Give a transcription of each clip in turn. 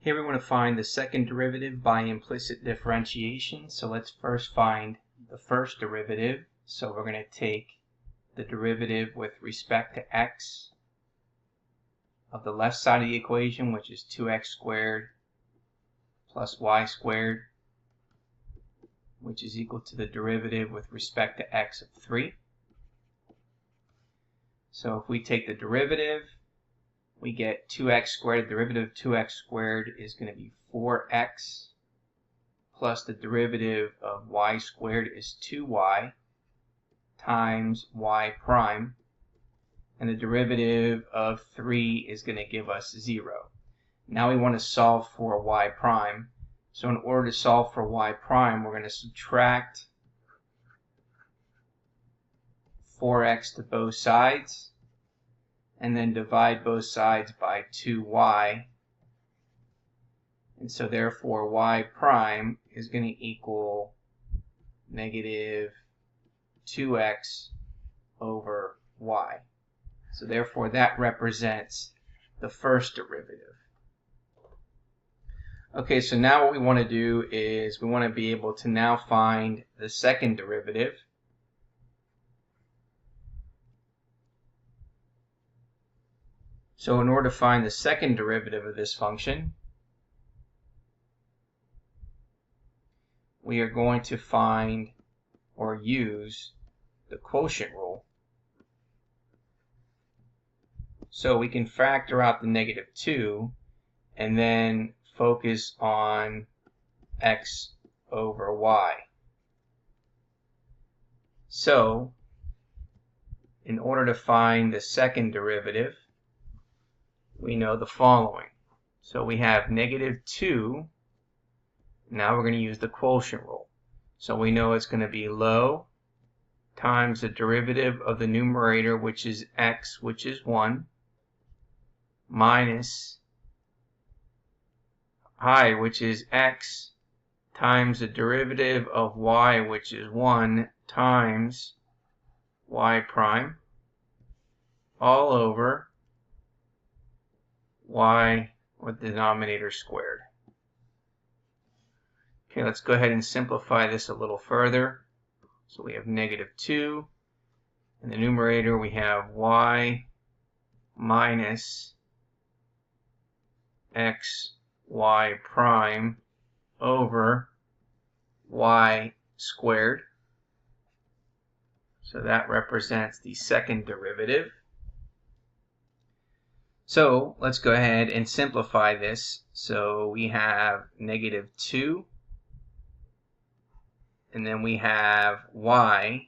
Here we want to find the second derivative by implicit differentiation. So let's first find the first derivative. So we're going to take the derivative with respect to x of the left side of the equation, which is 2x squared plus y squared, which is equal to the derivative with respect to x of 3. So if we take the derivative, we get 2x squared. The derivative of 2x squared is going to be 4x plus the derivative of y squared is 2y times y prime. And the derivative of 3 is going to give us 0. Now we want to solve for y prime. So in order to solve for y prime, we're going to subtract 4x to both sides, and then divide both sides by 2y. And so therefore y prime is going to equal negative 2x over y. So therefore that represents the first derivative. Okay, so now what we want to do is we want to be able to now find the second derivative. So in order to find the second derivative of this function, we are going to find or use the quotient rule. So we can factor out the negative 2 and then focus on x over y. So in order to find the second derivative, we know the following. So we have negative 2. Now we're going to use the quotient rule. So we know it's going to be low times the derivative of the numerator, which is x, which is 1, minus high, which is x, times the derivative of y, which is 1, times y prime, all over y, or the denominator, squared. Okay, let's go ahead and simplify this a little further. So we have negative 2. In the numerator we have y minus x y prime over y squared. So that represents the second derivative. So let's go ahead and simplify this. So we have negative 2, and then we have y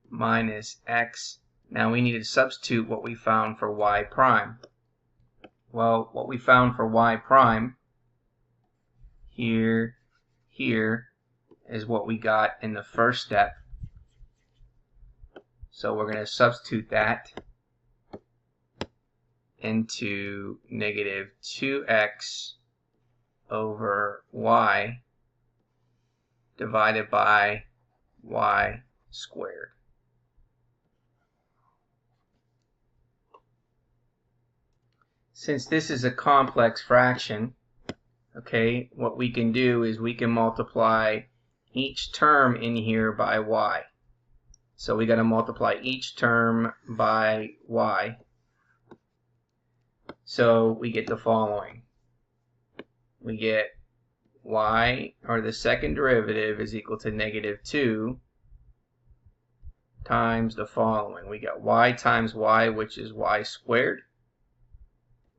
minus x. Now we need to substitute what we found for y prime. Well, what we found for y prime here is what we got in the first step. So we're going to substitute that into negative 2x over y divided by y squared. Since this is a complex fraction, okay, what we can do is we can multiply each term in here by y. So we got to multiply each term by y. So we get the following. We get y, or the second derivative, is equal to negative 2 times the following. We got y times y, which is y squared,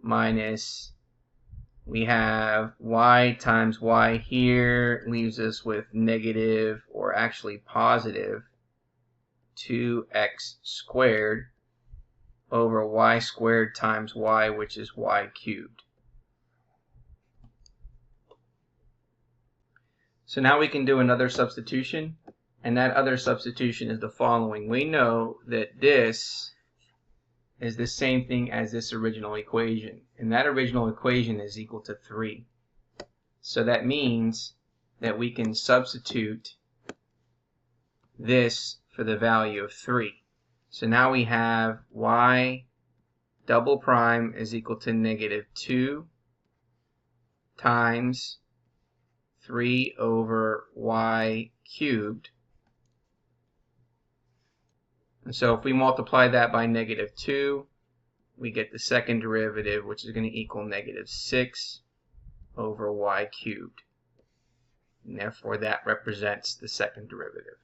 minus we have y times y here, leaves us with negative, or actually positive, 2x squared over y squared times y, which is y cubed. So now we can do another substitution, and that other substitution is the following. We know that this is the same thing as this original equation, and that original equation is equal to 3. So that means that we can substitute this for the value of 3. So now we have y double prime is equal to negative 2 times 3 over y cubed. And so if we multiply that by -2, we get the second derivative, which is going to equal -6 over y cubed. And therefore that represents the second derivative.